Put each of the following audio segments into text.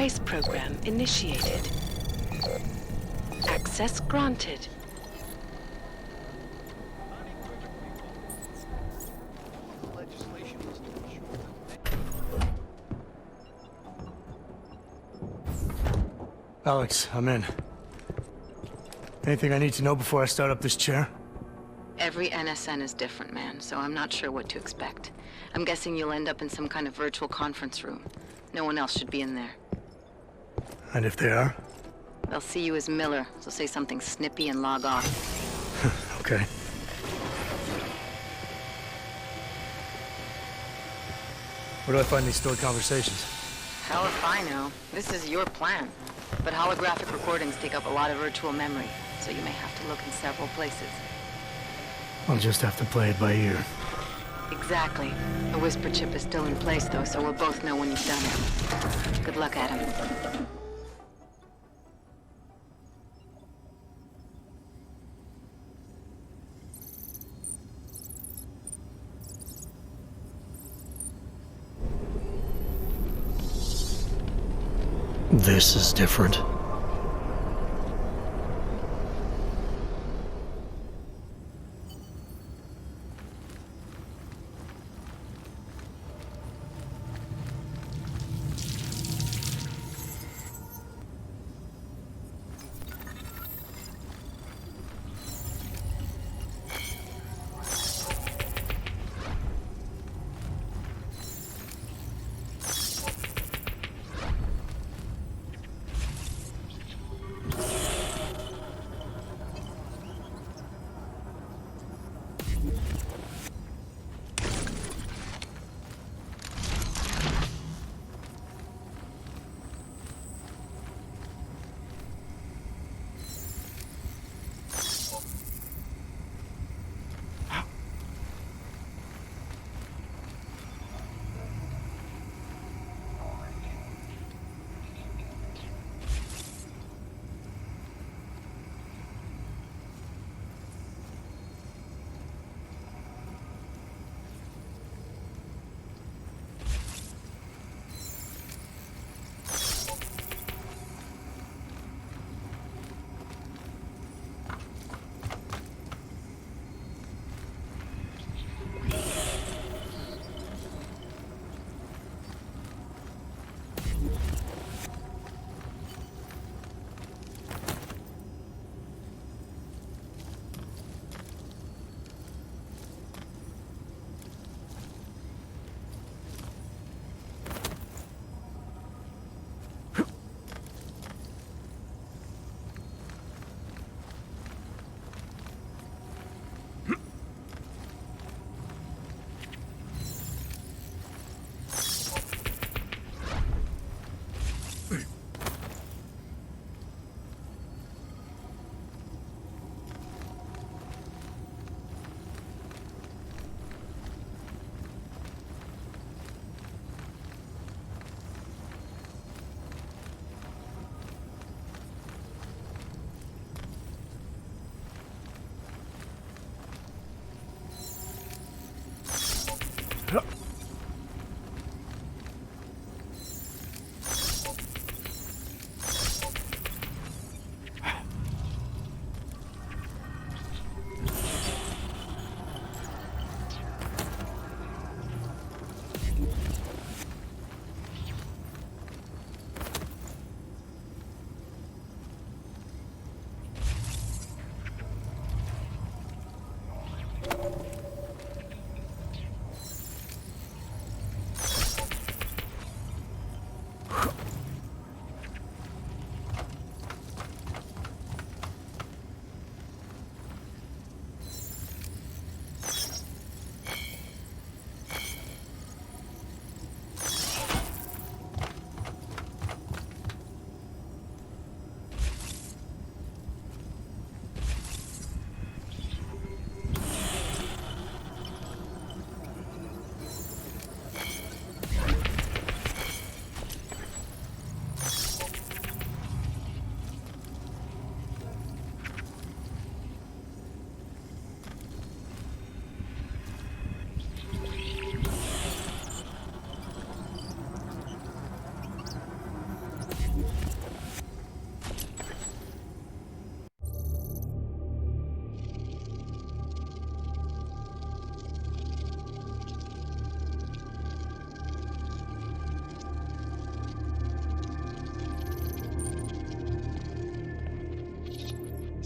trace program initiated. Access granted. Alex, I'm in. Anything I need to know before I start up this chair? Every NSN is different, man, so I'm not sure what to expect. I'm guessing you'll end up in some kind of virtual conference room. No one else should be in there. And if they are? They'll see you as Miller, so say something snippy and log off. Okay. Where do I find these stored conversations? Hell if I know. This is your plan. But holographic recordings take up a lot of virtual memory, so you may have to look in several places. I'll just have to play it by ear. Exactly. The whisper chip is still in place, though, so we'll both know when you've done it. Good luck, Adam. This is different.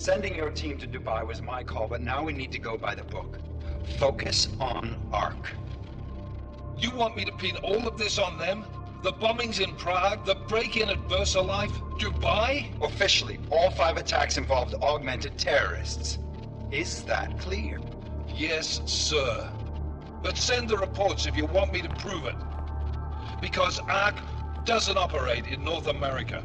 Sending your team to Dubai was my call, but now we need to go by the book. Focus on Ark. You want me to pin all of this on them? The bombings in Prague, the break-in at VersaLife, Dubai? Officially, all 5 attacks involved augmented terrorists. Is that clear? Yes, sir. But send the reports if you want me to prove it. Because Ark doesn't operate in North America.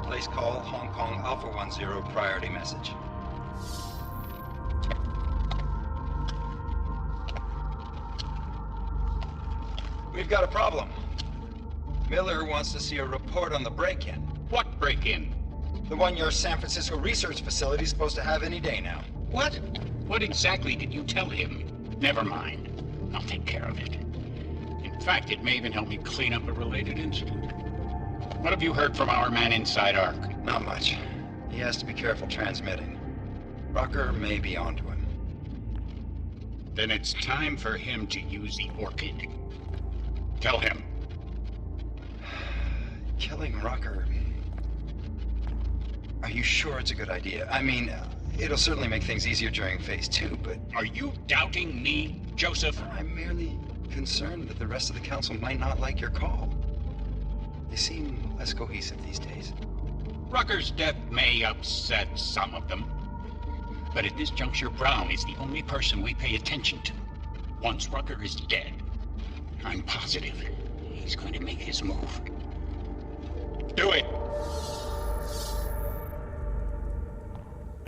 Place call, Hong Kong Alpha 10, priority message. We've got a problem. Miller wants to see a report on the break-in. What break-in? The one your San Francisco research facility is supposed to have any day now. What? What exactly did you tell him? Never mind. I'll take care of it. In fact, it may even help me clean up a related incident. What have you heard from our man inside Ark? Not much. He has to be careful transmitting. Rucker may be onto him. Then it's time for him to use the Orchid. Tell him. Killing Rucker. Are you sure it's a good idea? I mean, it'll certainly make things easier during Phase 2, but... Are you doubting me, Joseph? I'm merely concerned that the rest of the Council might not like your call. They seem less cohesive these days. Rucker's death may upset some of them. But at this juncture, Brown is the only person we pay attention to. Once Rucker is dead, I'm positive he's going to make his move. Do it!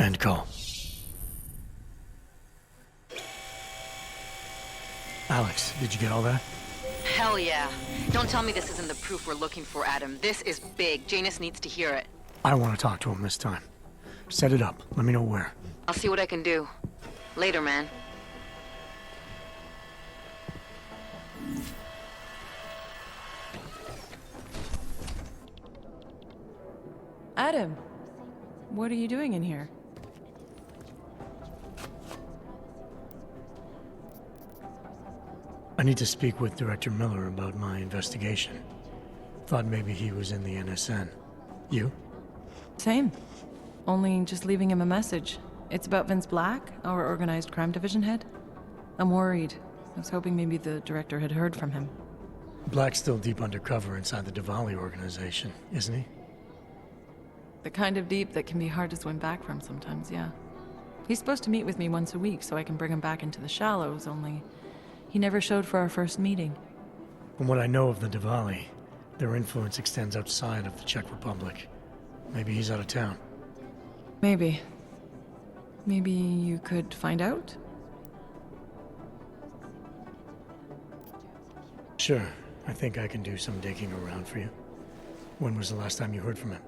End call. Alex, did you get all that? Hell yeah. Don't tell me this isn't the proof we're looking for, Adam. This is big. Janus needs to hear it. I want to talk to him this time. Set it up. Let me know where. I'll see what I can do. Later, man. Adam, what are you doing in here? I need to speak with Director Miller about my investigation. Thought maybe he was in the NSN. You? Same. Only just leaving him a message. It's about Vince Black, our organized crime division head. I'm worried. I was hoping maybe the director had heard from him. Black's still deep undercover inside the Diwali organization, isn't he? The kind of deep that can be hard to swim back from sometimes, yeah. He's supposed to meet with me once a week so I can bring him back into the shallows, only he never showed for our first meeting. From what I know of the Diwali, their influence extends outside of the Czech Republic. Maybe he's out of town. Maybe. Maybe you could find out? Sure. I think I can do some digging around for you. When was the last time you heard from him?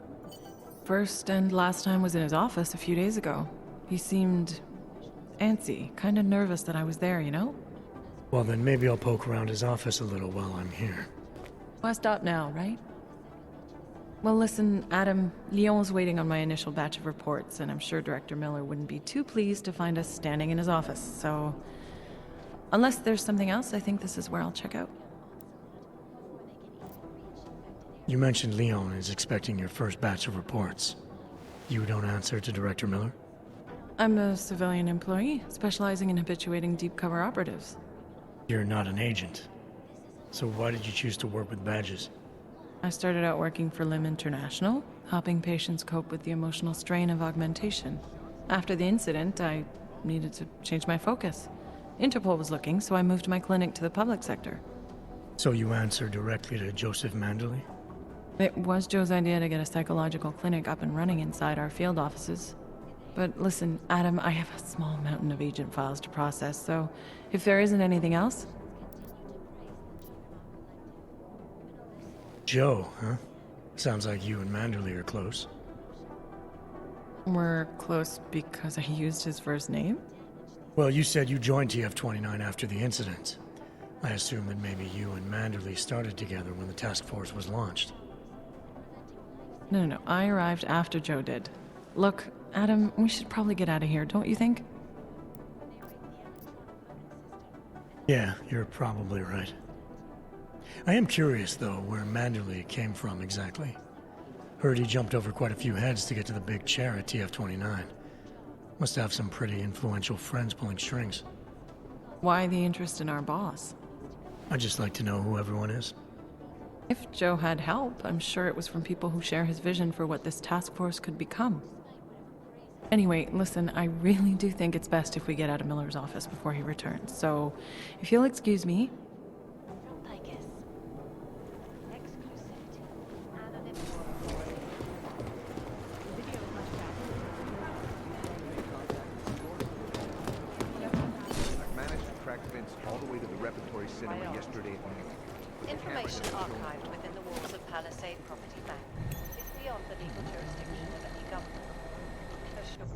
First and last time was in his office a few days ago. He seemed antsy, kind of nervous that I was there, you know? Well, then maybe I'll poke around his office a little while I'm here. Well, I stop now, right? Well, listen, Adam, Lyon's waiting on my initial batch of reports, and I'm sure Director Miller wouldn't be too pleased to find us standing in his office, so... Unless there's something else, I think this is where I'll check out. You mentioned Lyon is expecting your first batch of reports. You don't answer to Director Miller? I'm a civilian employee, specializing in habituating deep cover operatives. You're not an agent. So why did you choose to work with badges? I started out working for LIM International, helping patients cope with the emotional strain of augmentation. After the incident, I needed to change my focus. Interpol was looking, so I moved my clinic to the public sector. So you answer directly to Joseph Manderley? It was Joe's idea to get a psychological clinic up and running inside our field offices. But listen, Adam, I have a small mountain of agent files to process, so if there isn't anything else... Joe, huh? Sounds like you and Manderley are close. We're close because I used his first name? Well, you said you joined TF-29 after the incident. I assume that maybe you and Manderley started together when the task force was launched. No, I arrived after Joe did. Look, Adam, we should probably get out of here, don't you think? Yeah, you're probably right. I am curious, though, where Manderley came from exactly. Heard he jumped over quite a few heads to get to the big chair at TF-29. Must have some pretty influential friends pulling strings. Why the interest in our boss? I'd just like to know who everyone is. If Joe had help, I'm sure it was from people who share his vision for what this task force could become. Anyway, listen, I really do think it's best if we get out of Miller's office before he returns, so if you'll excuse me. Information archived within the walls of Palisade Property Bank is beyond the legal jurisdiction of any government. Assured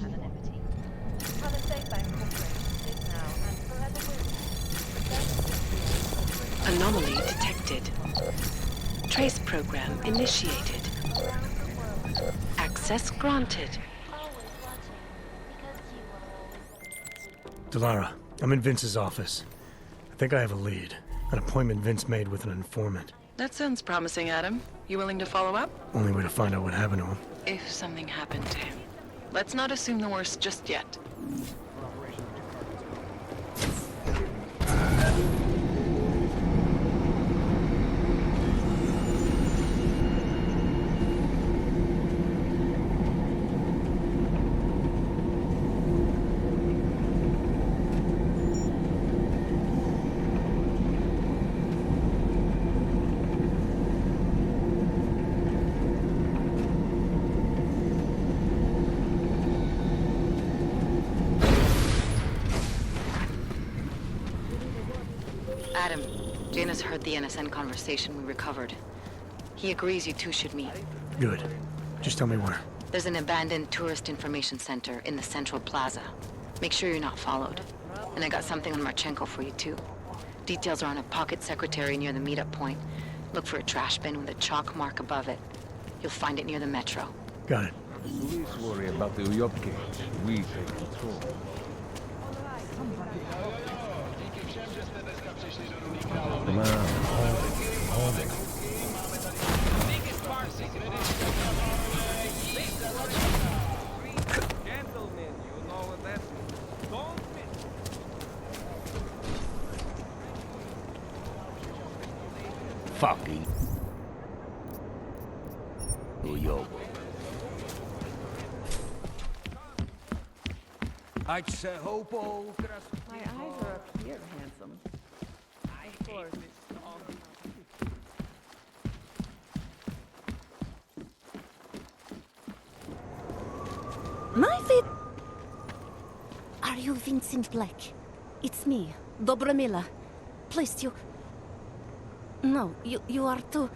anonymity. Palisade Bank Corporation is now and forever will be. Anomaly detected. Trace program initiated. Access granted. Delara, I'm in Vince's office. I think I have a lead. An appointment Vince made with an informant. That sounds promising, Adam. You willing to follow up? Only way to find out what happened to him. If something happened to him. Let's not assume the worst just yet. Adam, Janus heard the NSN conversation we recovered. He agrees you two should meet. Good. Just tell me where. There's an abandoned tourist information center in the central plaza. Make sure you're not followed. And I got something on Marchenko for you too. Details are on a pocket secretary near the meetup point. Look for a trash bin with a chalk mark above it. You'll find it near the metro. Got it. Police worry about the Uyopke. We take control. Come on, hold it. Gentlemen, you know what that means. Don't miss. Fucking Uyobo. I'd say hopo. My eyes are up here, handsome. My feet. Are you Vincent Black? It's me, Dobramila. Please, you... No, you are too...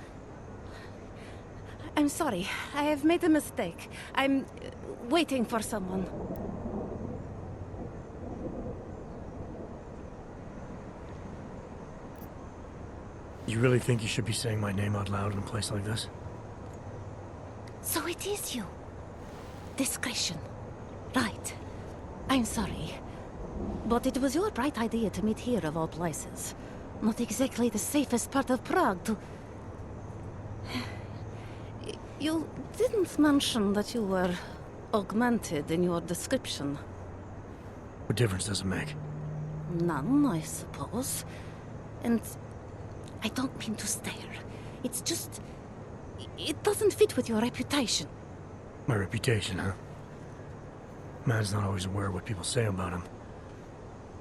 I'm sorry. I have made a mistake. I'm waiting for someone. You really think you should be saying my name out loud in a place like this? So it is you. Discretion. Right. I'm sorry. But it was your bright idea to meet here of all places. Not exactly the safest part of Prague to... You didn't mention that you were augmented in your description. What difference does it make? None, I suppose. And I don't mean to stare. It's just... It doesn't fit with your reputation. My reputation, huh? Man's not always aware of what people say about him.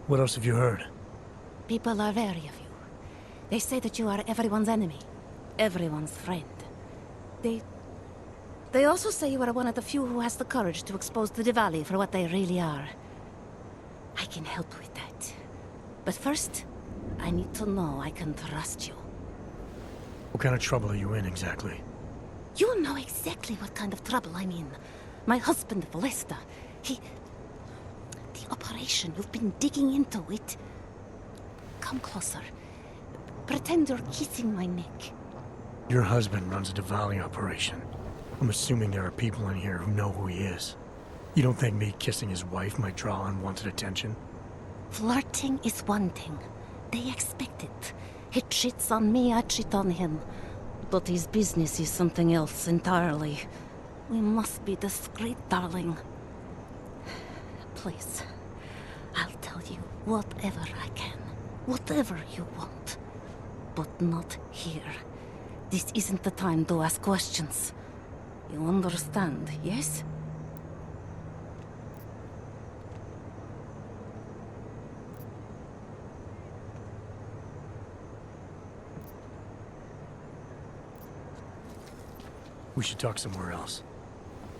What else have you heard? People are wary of you. They say that you are everyone's enemy. Everyone's friend. They also say you are one of the few who has the courage to expose the Diwali for what they really are. I can help with that. But first, I need to know I can trust you. What kind of trouble are you in, exactly? You know exactly what kind of trouble I'm in. My husband, Valesta, The operation you've been digging into it... Come closer. Pretend you're kissing my neck. Your husband runs a Diwali operation. I'm assuming there are people in here who know who he is. You don't think me kissing his wife might draw unwanted attention? Flirting is one thing. They expect it. He cheats on me, I cheat on him. But his business is something else entirely. We must be discreet, darling. Please, I'll tell you whatever I can. Whatever you want. But not here. This isn't the time to ask questions. You understand, yes? We should talk somewhere else.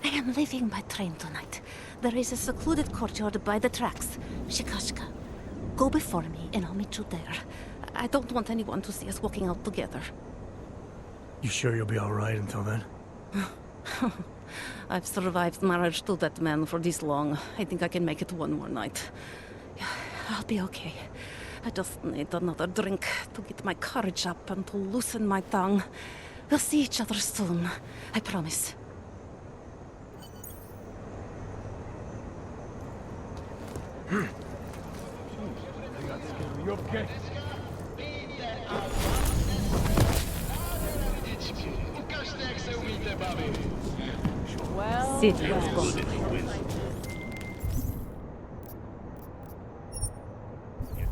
I am leaving by train tonight. There is a secluded courtyard by the tracks. Shikashka. Go before me and I'll meet you there. I don't want anyone to see us walking out together. You sure you'll be alright until then? I've survived marriage to that man for this long. I think I can make it one more night. I'll be okay. I just need another drink to get my courage up and to loosen my tongue. We'll see each other soon. I promise. You okay? Well, Sit, let's go.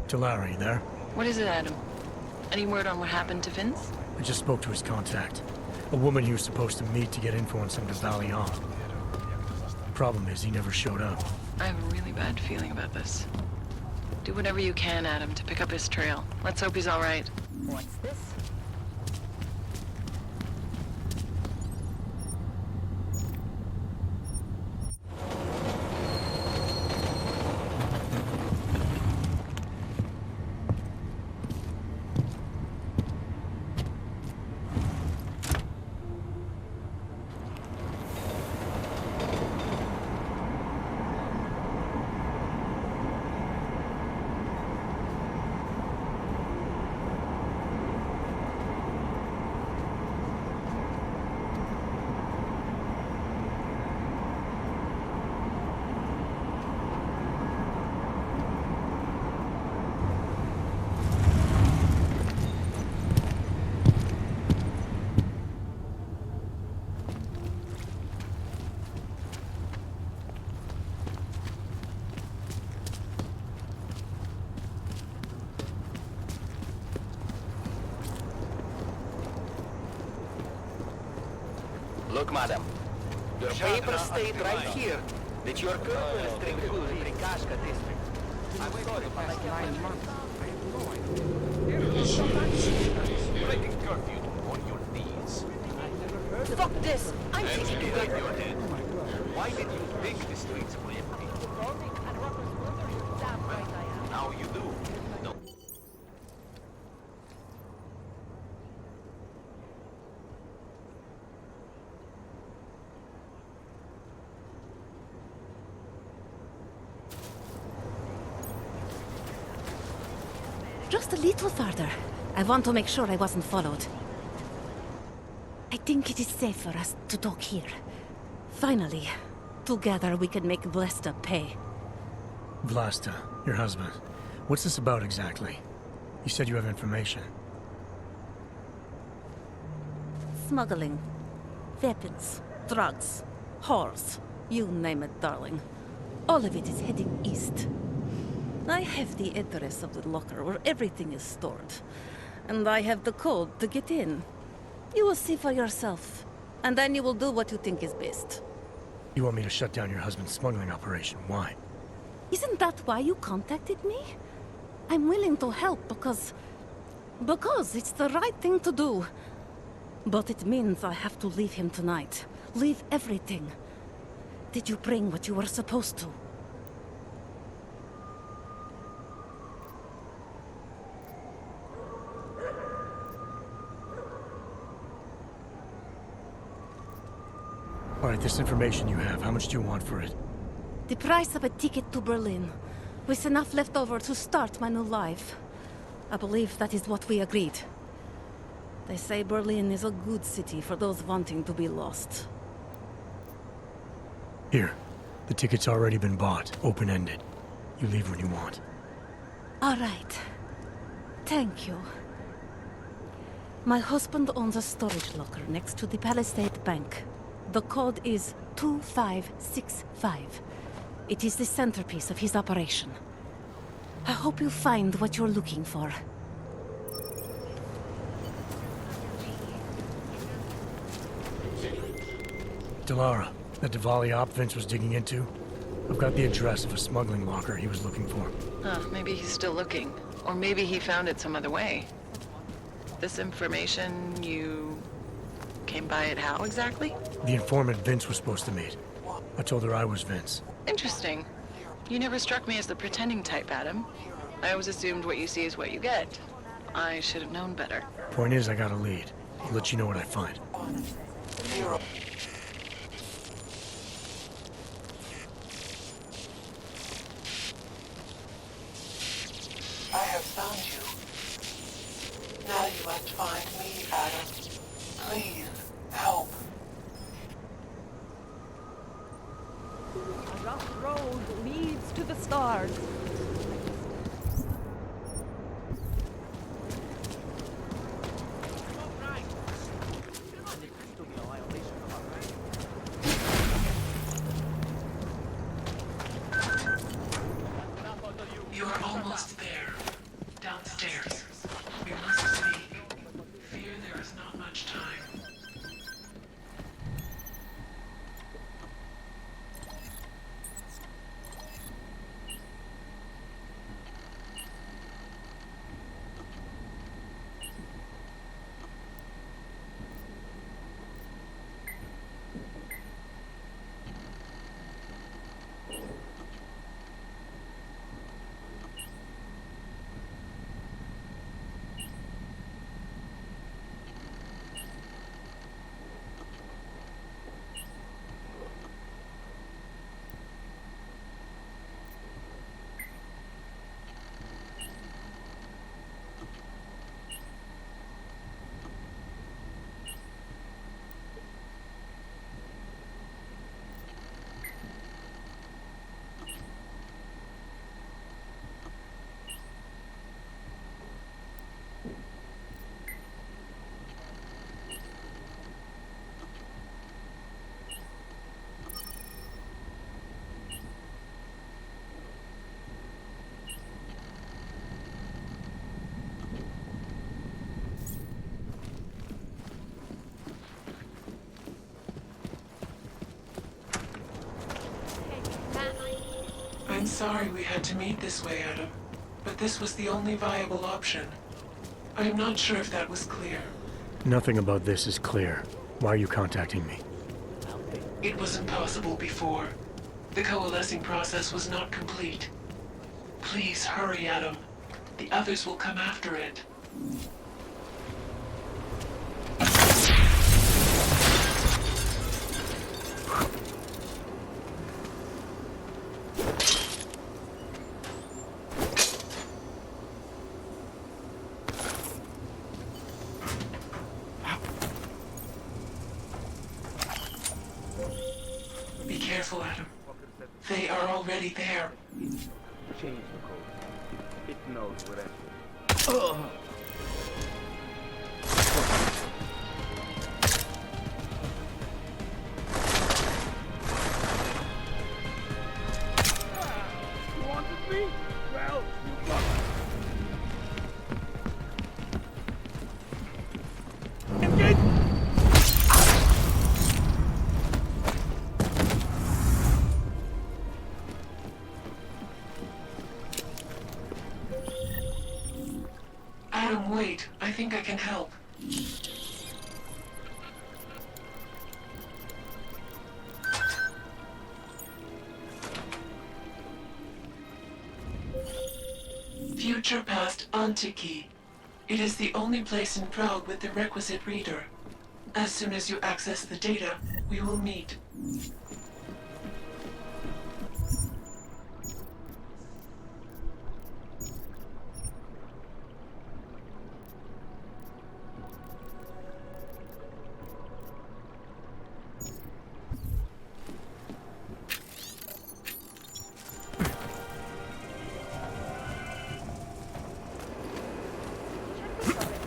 Talara, you there? What is it, Adam? Any word on what happened to Vince? I just spoke to his contact. A woman he was supposed to meet to get info on some Valiant. Problem is, he never showed up. I have a really bad feeling about this. Do whatever you can, Adam, to pick up his trail. Let's hope he's all right. what's this? Look, madam. Your papers state right here that your current restricted to the Prikashka district. I'm sorry, but I can't. 9 months. I have no idea. Breaking curfew on your knees. Fuck this! I'm taking you back your head. Why did you think the streets were empty? Now you do. No. Just a little farther. I want to make sure I wasn't followed. I think it is safe for us to talk here. Finally, together we can make Vlasta pay. Vlasta, your husband. What's this about exactly? You said you have information. Smuggling. Weapons. Drugs. Whores. You name it, darling. All of it is heading east. I have the address of the locker where everything is stored. And I have the code to get in. You will see for yourself. And then you will do what you think is best. You want me to shut down your husband's smuggling operation? Why? Isn't that why you contacted me? I'm willing to help because it's the right thing to do. But it means I have to leave him tonight. Leave everything. Did you bring what you were supposed to? Alright, this information you have, how much do you want for it? The price of a ticket to Berlin, with enough left over to start my new life. I believe that is what we agreed. They say Berlin is a good city for those wanting to be lost. Here. The ticket's already been bought, open-ended. You leave when you want. All right. Thank you. My husband owns a storage locker next to the Palisade Bank. The code is 2565. It is the centerpiece of his operation. I hope you find what you're looking for. Delara, that Diwali op Vince was digging into? I've got the address of a smuggling locker he was looking for. Maybe he's still looking. Or maybe he found it some other way. This information, you came by it how exactly? The informant Vince was supposed to meet. I told her I was Vince. Interesting. You never struck me as the pretending type, Adam. I always assumed what you see is what you get. I should have known better. Point is, I got a lead. I'll let you know what I find. I have found you. Now you must find me, Adam. Please, help. A rough road leads to the stars. You are almost there. Downstairs. We must speak. Fear there is not much time. I'm sorry we had to meet this way, Adam, but this was the only viable option. I am not sure if that was clear. Nothing about this is clear. Why are you contacting me? It was impossible before. The coalescing process was not complete. Please hurry, Adam. The others will come after it. Be careful, Adam. They are already there. Change the code. It knows what I You wanted me? Well, you got it. Engage! Adam, wait. I think I can help. Future Past Antiki. It is the only place in Prague with the requisite reader. As soon as you access the data, we will meet.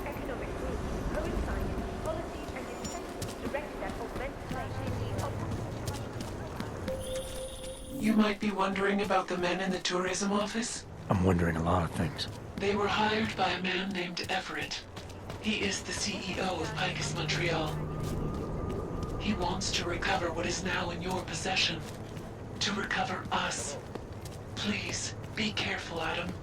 Economic growth, growing You might be wondering about the men in the tourism office. I'm wondering a lot of things. They were hired by a man named Everett. He is the CEO of Eidos Montréal. He wants to recover what is now in your possession. To recover us. Please, be careful, Adam.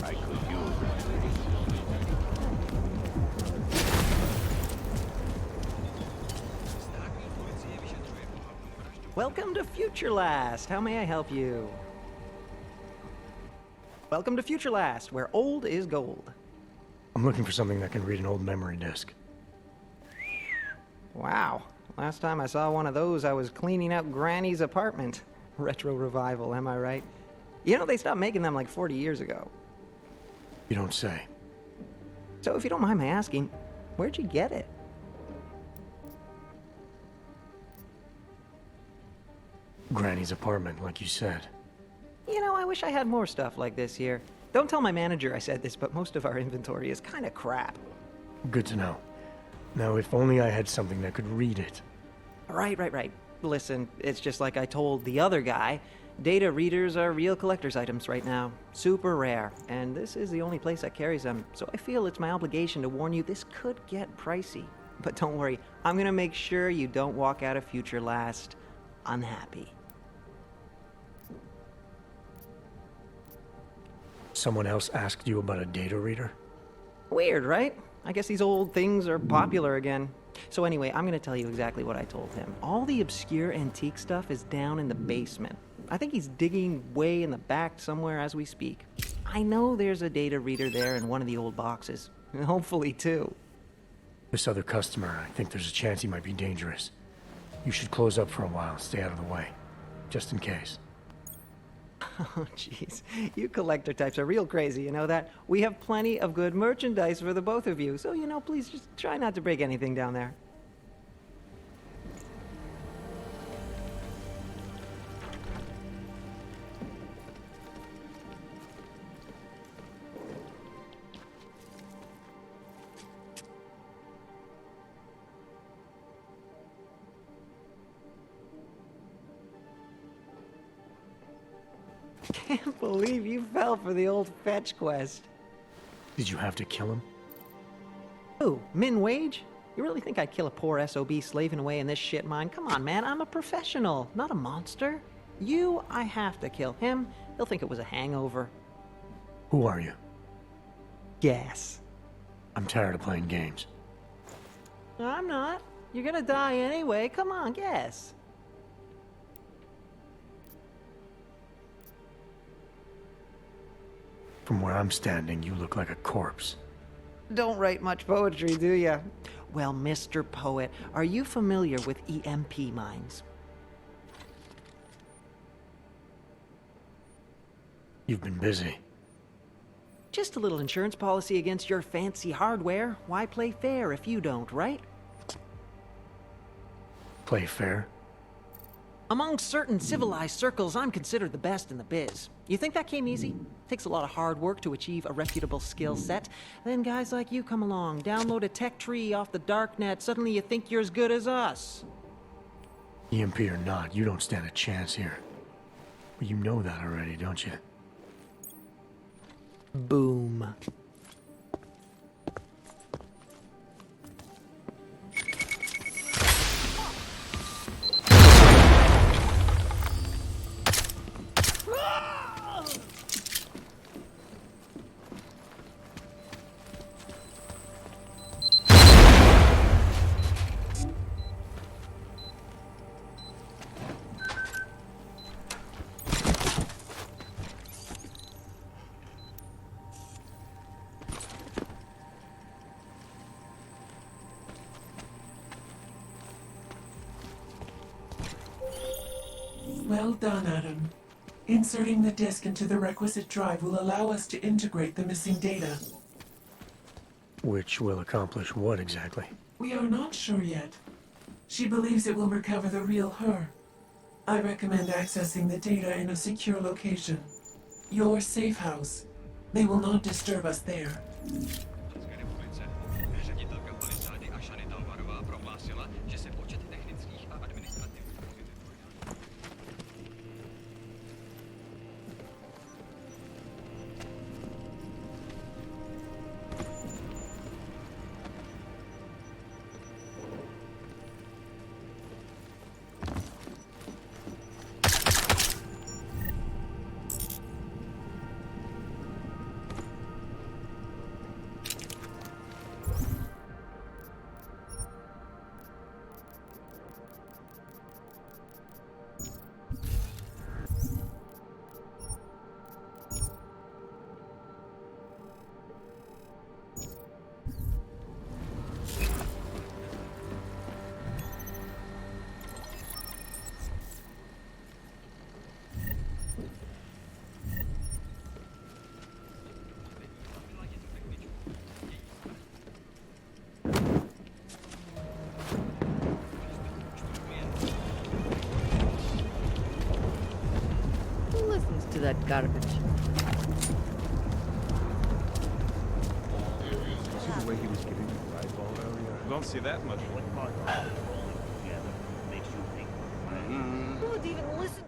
I could use Welcome to Future Last. How may I help you? Welcome to Future Last, where old is gold. I'm looking for something that can read an old memory disk. Wow. Last time I saw one of those, I was cleaning out Granny's apartment. Retro revival, am I right? You know, they stopped making them like 40 years ago. You don't say. So if you don't mind my asking, where'd you get it? Granny's apartment, like you said. You know, I wish I had more stuff like this here. Don't tell my manager I said this, but most of our inventory is kind of crap. Good to know. Now, if only I had something that could read it. Right. Listen, it's just like I told the other guy. Data readers are real collector's items right now. Super rare. And this is the only place that carries them. So I feel it's my obligation to warn you this could get pricey. But don't worry, I'm gonna make sure you don't walk out of Future Last unhappy. Someone else asked you about a data reader? Weird, right? I guess these old things are popular again. So anyway, I'm gonna tell you exactly what I told him. All the obscure antique stuff is down in the basement. I think he's digging way in the back somewhere as we speak. I know there's a data reader there in one of the old boxes. Hopefully two. This other customer, I think there's a chance he might be dangerous. You should close up for a while, stay out of the way. Just in case. Oh, jeez. You collector types are real crazy, you know that? We have plenty of good merchandise for the both of you, so, you know, please just try not to break anything down there. Can't believe you fell for the old fetch quest. Did you have to kill him? Who? Min Wage? You really think I'd kill a poor SOB slaving away in this shit mine? Come on, man, I'm a professional, not a monster. You, I have to kill him. He'll think it was a hangover. Who are you? Guess. I'm tired of playing games. I'm not. You're gonna die anyway. Come on, guess. From where I'm standing, you look like a corpse. Don't write much poetry, do ya? Well, Mr. Poet, are you familiar with EMP mines? You've been busy. Just a little insurance policy against your fancy hardware. Why play fair if you don't, right? Play fair? Among certain civilized circles, I'm considered the best in the biz. You think that came easy? Takes a lot of hard work to achieve a reputable skill set. Then guys like you come along, download a tech tree off the darknet, suddenly you think you're as good as us. EMP or not, you don't stand a chance here. But you know that already, don't you? Boom. Well done, Adam. Inserting the disk into the requisite drive will allow us to integrate the missing data. Which will accomplish what exactly? We are not sure yet. She believes it will recover the real her. I recommend accessing the data in a secure location. Your safe house. They will not disturb us there. To that garbage. See the way he was giving me the eyeball earlier? Don't see that much. Who would even listen